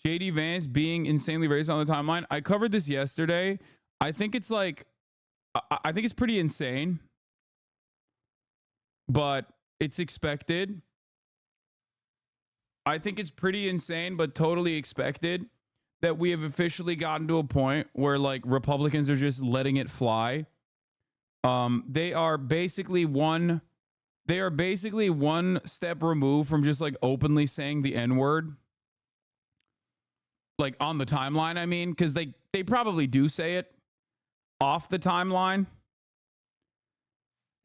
JD Vance being insanely racist on the timeline. I covered this yesterday. I think it's like, I think it's pretty insane, but it's expected. I think it's pretty insane, but totally expected that we have officially gotten to a point where like Republicans are just letting it fly. They are basically one step removed from just like openly saying the N-word. Like on the timeline, I mean, because they probably do say it off the timeline.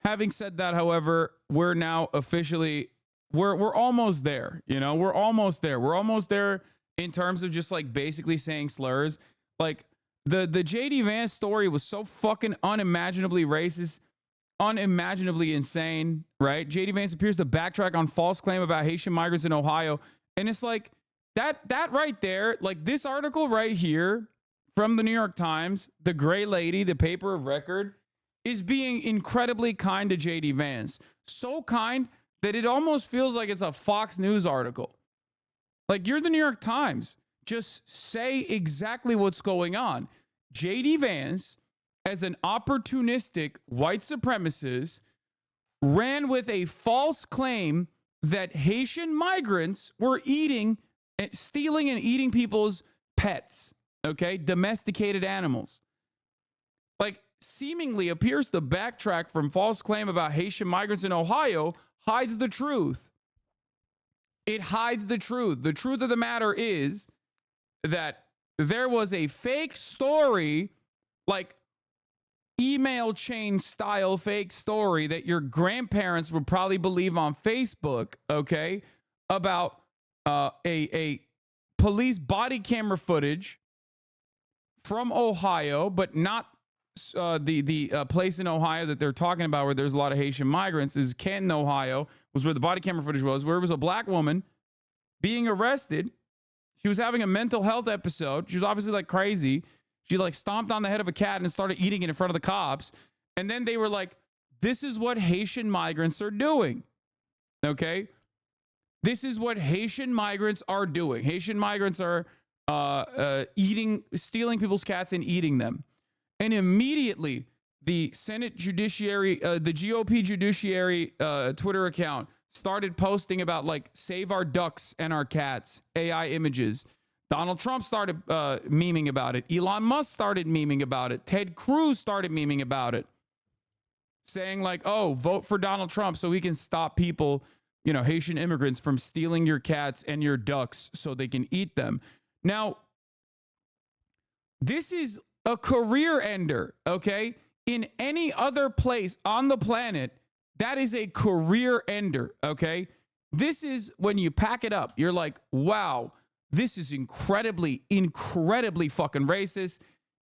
Having said that, however, we're now officially we're almost there. You know, we're almost there. We're almost there in terms of just like basically saying slurs. Like the JD Vance story was so fucking unimaginably racist, unimaginably insane, right? JD Vance appears to backtrack on false claim about Haitian migrants in Ohio, and it's like that right there, like this article right here from the New York Times, the gray lady, the paper of record, is being incredibly kind to JD Vance. So kind that it almost feels like it's a Fox News article. Like, you're the New York Times. Just say exactly what's going on. JD Vance, as an opportunistic white supremacist, ran with a false claim that Haitian migrants were stealing and eating people's pets, okay? Domesticated animals. Like, seemingly appears to backtrack from false claim about Haitian migrants in Ohio, hides the truth. It hides the truth. The truth of the matter is that there was a fake story, like email chain style fake story that your grandparents would probably believe on Facebook, okay, about a police body camera footage from Ohio, but not the place in Ohio that they're talking about where there's a lot of Haitian migrants is Canton, Ohio, was where the body camera footage was, where it was a black woman being arrested. She was having a mental health episode. She was obviously like crazy. She like stomped on the head of a cat and started eating it in front of the cops. And then they were like, this is what Haitian migrants are doing. Okay? This is what Haitian migrants are doing. Haitian migrants are stealing people's cats and eating them. And immediately, the Senate Judiciary, the GOP Judiciary Twitter account started posting about like save our ducks and our cats, AI images. Donald Trump started memeing about it. Elon Musk started memeing about it. Ted Cruz started memeing about it. Saying like, oh, vote for Donald Trump so we can stop people, you know, Haitian immigrants from stealing your cats and your ducks so they can eat them. Now, this is a career ender, okay? In any other place on the planet, that is a career ender, okay? This is when you pack it up. You're like, wow, this is incredibly, incredibly fucking racist.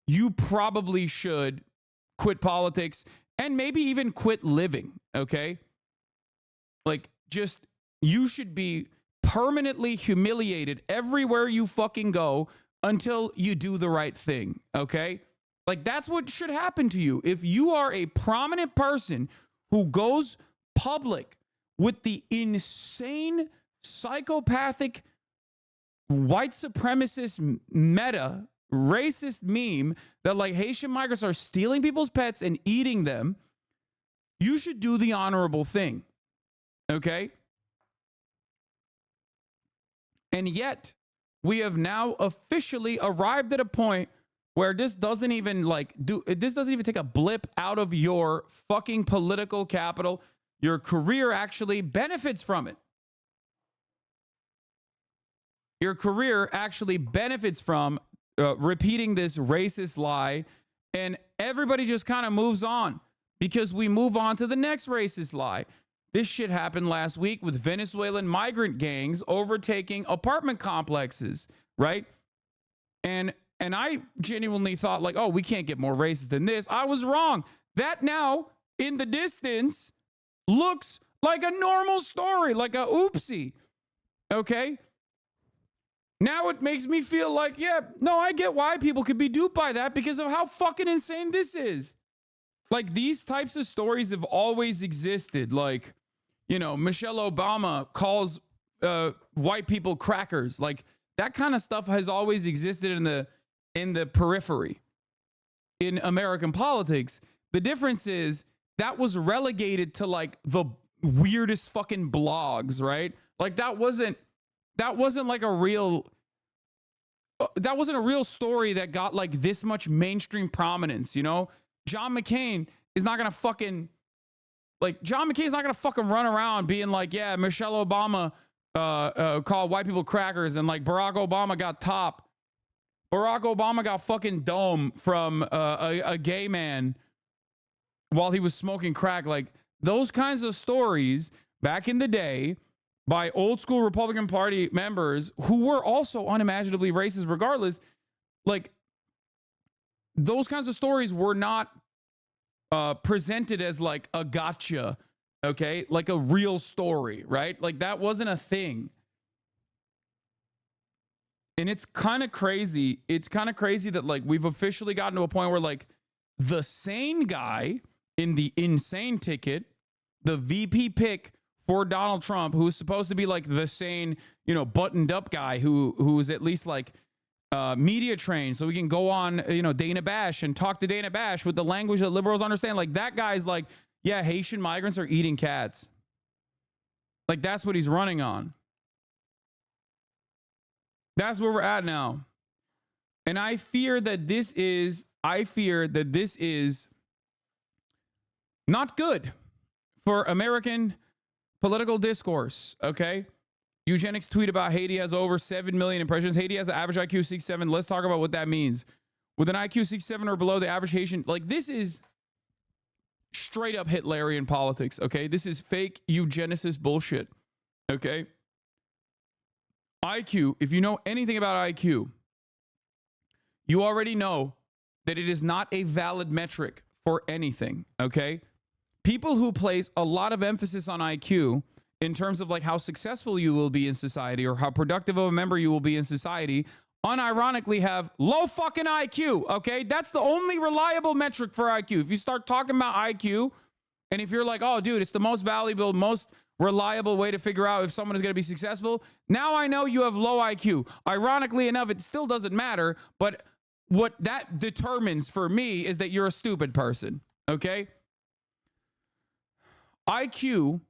You probably should quit politics and maybe even quit living, okay? Like, just, you should be permanently humiliated everywhere you fucking go until you do the right thing, okay? Like, that's what should happen to you. If you are a prominent person who goes public with the insane, psychopathic, white supremacist meta, racist meme that like Haitian migrants are stealing people's pets and eating them, you should do the honorable thing, okay? And yet, we have now officially arrived at a point where this doesn't even take a blip out of your fucking political capital. Your career actually benefits from it. Your career actually benefits from repeating this racist lie, and everybody just kind of moves on because we move on to the next racist lie. This shit happened last week with Venezuelan migrant gangs overtaking apartment complexes, right? And I genuinely thought like, oh, we can't get more racist than this. I was wrong. That now, in the distance, looks like a normal story, like a oopsie, okay? Now it makes me feel like, yeah, no, I get why people could be duped by that because of how fucking insane this is. Like, these types of stories have always existed. Like, you know, Michelle Obama calls white people crackers. Like, That kind of stuff has always existed in the periphery in American politics. The difference is that was relegated to like the weirdest fucking blogs, right? Like that wasn't like a real that wasn't a real story that got like this much mainstream prominence, you know? John McCain is not gonna fucking run around being like, yeah, Michelle Obama called white people crackers, and like Barack Obama got top. Barack Obama got fucking dome from a gay man while he was smoking crack. Like those kinds of stories back in the day by old school Republican Party members who were also unimaginably racist regardless, like those kinds of stories were not presented as like a gotcha, okay? Like a real story, right? Like that wasn't a thing. And it's kind of crazy. It's kind of crazy that like we've officially gotten to a point where like the sane guy in the insane ticket, the VP pick for Donald Trump, who's supposed to be like the sane, you know, buttoned up guy who's at least like media trained, so we can go on, you know, Dana Bash and talk to Dana Bash with the language that liberals understand. Like that guy's like, yeah, Haitian migrants are eating cats. Like that's what he's running on. That's where we're at now. And I fear that this is not good for American political discourse, okay? Eugenics tweet about Haiti has over 7 million impressions. Haiti has an average IQ 6.7. Let's talk about what that means. With an IQ 6.7 or below, the average Haitian, like this is straight up Hitlerian politics, okay? This is fake eugenicist bullshit, okay? IQ, if you know anything about IQ, you already know that it is not a valid metric for anything, okay? People who place a lot of emphasis on IQ in terms of like how successful you will be in society or how productive of a member you will be in society, unironically have low fucking IQ, okay? That's the only reliable metric for IQ. If you start talking about IQ, and if you're like, oh, dude, it's the most valuable, most reliable way to figure out if someone is going to be successful, now I know you have low IQ. Ironically enough, it still doesn't matter, but what that determines for me is that you're a stupid person, okay? IQ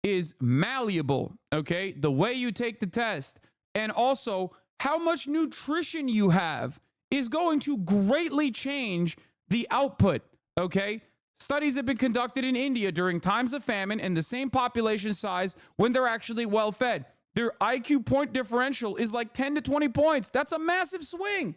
is malleable, okay? The way you take the test, and also how much nutrition you have is going to greatly change the output, okay? Studies have been conducted in India during times of famine and the same population size when they're actually well fed. Their IQ point differential is like 10 to 20 points. That's a massive swing.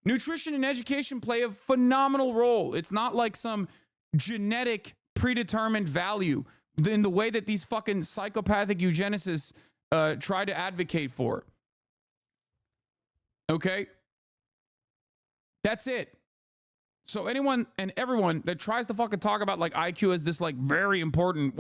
Nutrition and education play a phenomenal role. It's not like some genetic predetermined value in the way that these fucking psychopathic eugenicists try to advocate for. Okay? That's it. So anyone and everyone that tries to fucking talk about like IQ as this like very important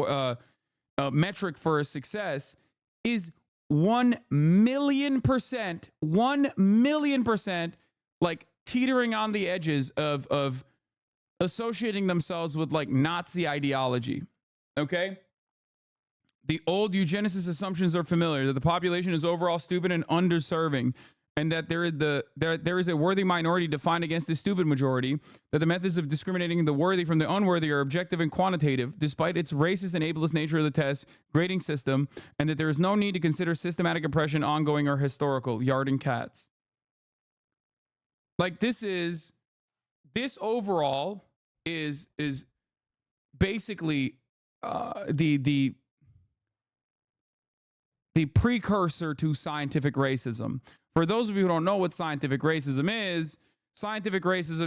metric for a success is 1,000,000% like teetering on the edges of associating themselves with like Nazi ideology. Okay? The old eugenicist assumptions are familiar, that the population is overall stupid and underserving, and that there is a worthy minority defined against the stupid majority, that the methods of discriminating the worthy from the unworthy are objective and quantitative, despite its racist and ableist nature of the test grading system, and that there is no need to consider systematic oppression ongoing or historical. Yarding cats. Like this overall is basically the precursor to scientific racism. For those of you who don't know what scientific racism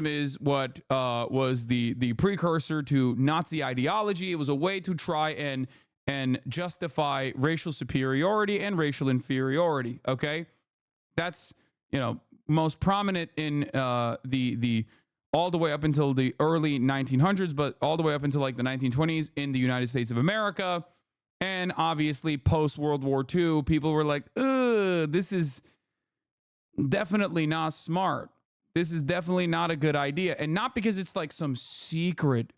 is what was the precursor to Nazi ideology. It was a way to try and justify racial superiority and racial inferiority. Okay, that's, you know, most prominent in the all the way up until the early 1900s, but all the way up until like the 1920s in the United States of America. And obviously post World War II, people were like, ugh, this is definitely not smart. This is definitely not a good idea. And not because it's like some secret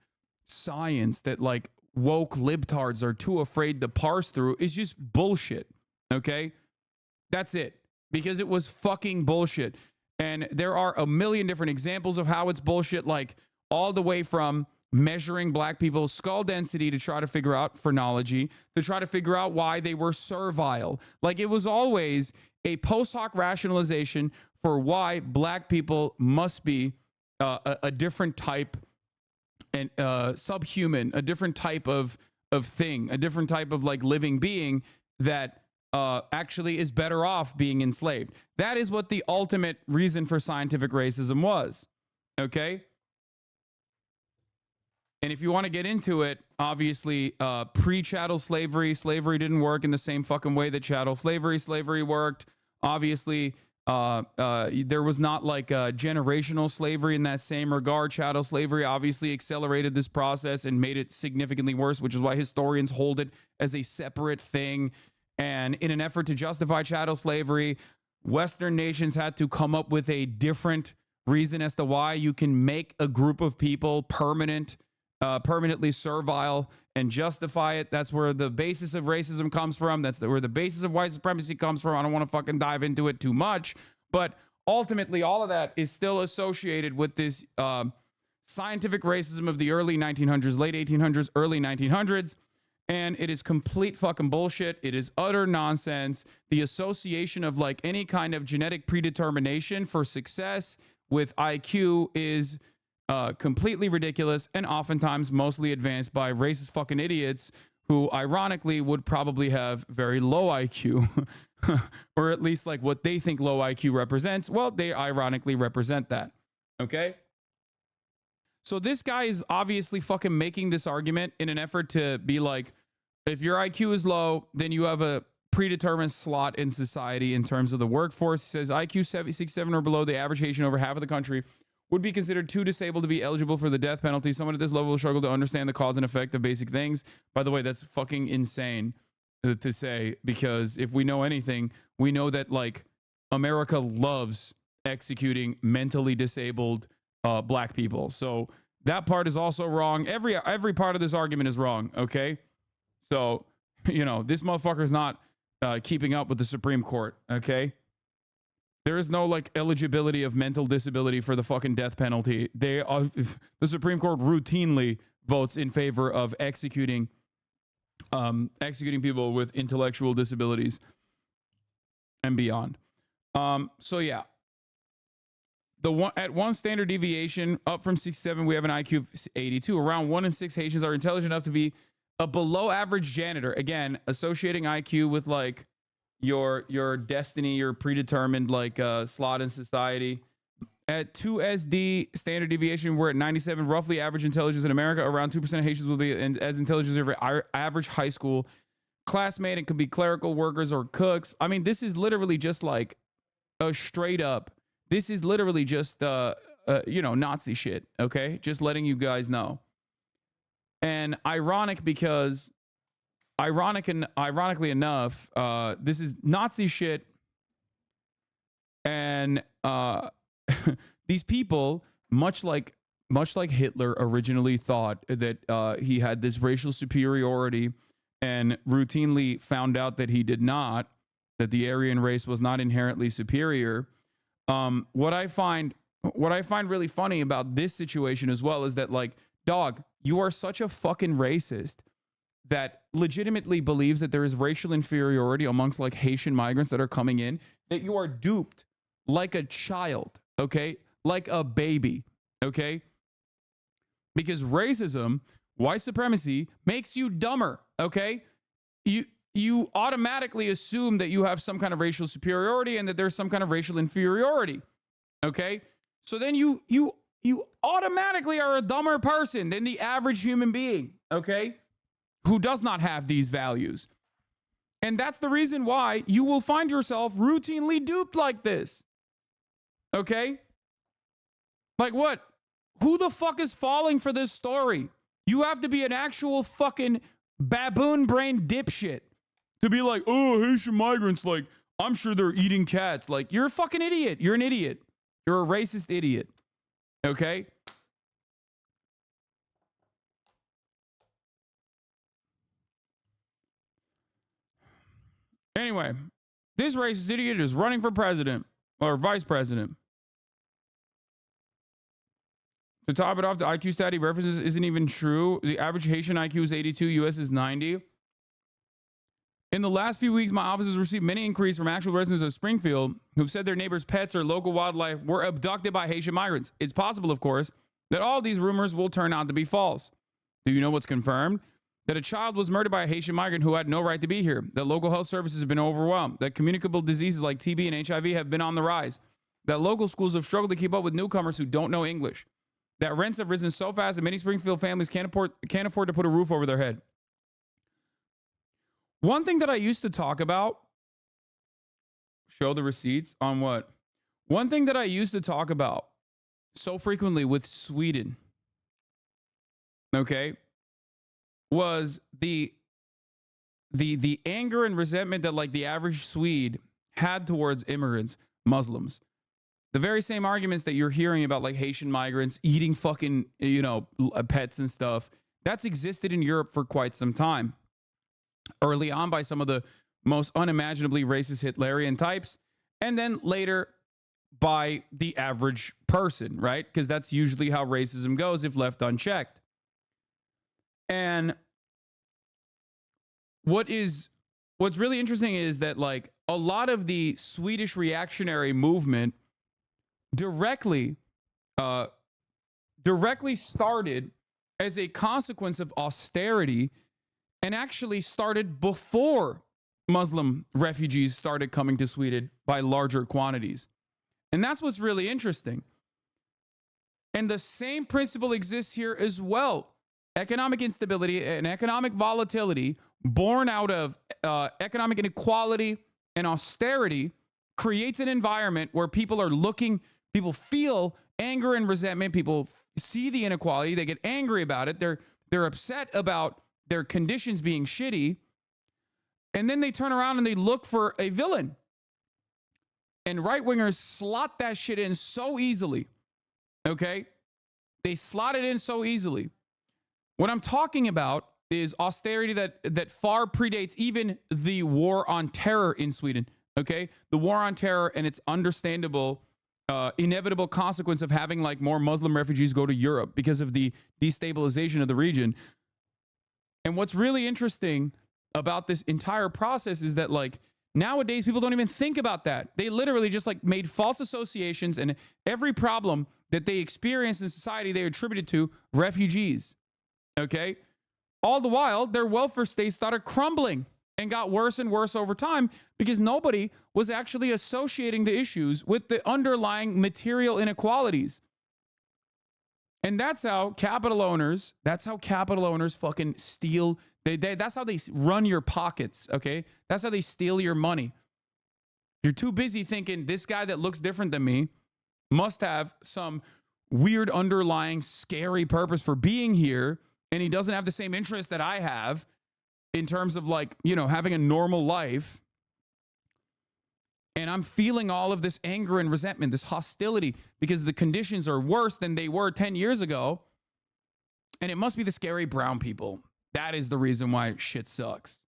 science that like woke libtards are too afraid to parse through. It's just bullshit. Okay? That's it. Because it was fucking bullshit. And there are a million different examples of how it's bullshit, like all the way from measuring black people's skull density to try to figure out phrenology, to try to figure out why they were servile. Like, it was always a post hoc rationalization for why black people must be a different type and subhuman, a different type of thing, a different type of like living being that actually is better off being enslaved. That is what the ultimate reason for scientific racism was. Okay. And if you want to get into it, obviously, pre-chattel slavery didn't work in the same fucking way that chattel slavery worked. Obviously, there was not like generational slavery in that same regard. Chattel slavery obviously accelerated this process and made it significantly worse, which is why historians hold it as a separate thing. And in an effort to justify chattel slavery, Western nations had to come up with a different reason as to why you can make a group of people permanently servile and justify it. That's where the basis of racism comes from. That's where the basis of white supremacy comes from. I don't want to fucking dive into it too much, but ultimately all of that is still associated with this scientific racism of the early 1900s, late 1800s, early 1900s. And it is complete fucking bullshit. It is utter nonsense. The association of like any kind of genetic predetermination for success with IQ is completely ridiculous and oftentimes mostly advanced by racist fucking idiots who ironically would probably have very low IQ or at least like what they think low IQ represents. Well, they ironically represent that. Okay. So this guy is obviously fucking making this argument in an effort to be like, if your IQ is low, then you have a predetermined slot in society in terms of the workforce. He says IQ 67 or below, the average Haitian over half of the country would be considered too disabled to be eligible for the death penalty. Someone at this level will struggle to understand the cause and effect of basic things. By the way, that's fucking insane to say, because if we know anything, we know that like America loves executing mentally disabled black people. So that part is also wrong. Every part of this argument is wrong. Okay. So, you know, this motherfucker is not keeping up with the Supreme Court. Okay. There is no like eligibility of mental disability for the fucking death penalty. The Supreme Court routinely votes in favor of executing people with intellectual disabilities and beyond. So yeah, at one standard deviation up from 67, we have an IQ of 82. Around 1 in 6 Haitians are intelligent enough to be a below average janitor. Again, associating IQ with like your destiny, your predetermined like slot in society. At 2 SD standard deviation, we're at 97. Roughly average intelligence in America. Around 2% of Haitians will be as intelligent as every average high school classmate. It could be clerical workers or cooks. I mean, this is literally just like a straight up. This is literally just Nazi shit. Okay, just letting you guys know. And ironically enough, this is Nazi shit. And these people, much like Hitler originally thought that he had this racial superiority and routinely found out that he did not, that the Aryan race was not inherently superior. What I find really funny about this situation as well is that like, dog, you are such a fucking racist that legitimately believes that there is racial inferiority amongst like Haitian migrants that are coming in, that you are duped like a child, okay? Like a baby, okay? Because racism, white supremacy makes you dumber, okay? You automatically assume that you have some kind of racial superiority and that there's some kind of racial inferiority, okay? So then you automatically are a dumber person than the average human being, okay? Who does not have these values. And that's the reason why you will find yourself routinely duped like this. Okay? Like what? Who the fuck is falling for this story? You have to be an actual fucking baboon brain dipshit to be like, oh, Haitian migrants, like, I'm sure they're eating cats. Like, you're a fucking idiot. You're an idiot. You're a racist idiot. Okay? Anyway, This racist idiot is running for president or vice president. To top it off, the IQ stat he references isn't even true. The average Haitian IQ is 82, US is 90. In the last few weeks, my office has received many inquiries from actual residents of Springfield who've said their neighbors' pets or local wildlife were abducted by Haitian migrants. It's possible, of course, that all these rumors will turn out to be false. Do you know what's confirmed? That a child was murdered by a Haitian migrant who had no right to be here. That local health services have been overwhelmed. That communicable diseases like TB and HIV have been on the rise. That local schools have struggled to keep up with newcomers who don't know English. That rents have risen so fast that many Springfield families can't afford to put a roof over their head. One thing that I used to talk about, show the receipts on what? One thing that I used to talk about so frequently with Sweden, okay, was the anger and resentment that like the average Swede had towards immigrants, Muslims. The very same arguments that you're hearing about like Haitian migrants eating fucking, pets and stuff, that's existed in Europe for quite some time. Early on by some of the most unimaginably racist Hitlerian types, and then later by the average person, right? Because that's usually how racism goes if left unchecked. And what's really interesting is that like a lot of the Swedish reactionary movement directly started as a consequence of austerity and actually started before Muslim refugees started coming to Sweden by larger quantities. And that's what's really interesting. And the same principle exists here as well. Economic instability and economic volatility born out of economic inequality and austerity creates an environment where people feel anger and resentment. People see the inequality. They get angry about it. They're upset about their conditions being shitty. And then they turn around and they look for a villain. And right-wingers slot that shit in so easily. Okay? They slot it in so easily. What I'm talking about is austerity that far predates even the war on terror in Sweden. Okay? The war on terror and its understandable inevitable consequence of having like more Muslim refugees go to Europe because of the destabilization of the region. And what's really interesting about this entire process is that like nowadays people don't even think about that. They literally just like made false associations, and every problem that they experienced in society they attributed to refugees. Okay? All the while, their welfare state started crumbling and got worse and worse over time because nobody was actually associating the issues with the underlying material inequalities. And that's how capital owners fucking steal. That's how they run your pockets, okay? That's how they steal your money. You're too busy thinking this guy that looks different than me must have some weird underlying scary purpose for being here, and he doesn't have the same interest that I have in terms of like, having a normal life. And I'm feeling all of this anger and resentment, this hostility, because the conditions are worse than they were 10 years ago. And it must be the scary brown people. That is the reason why shit sucks.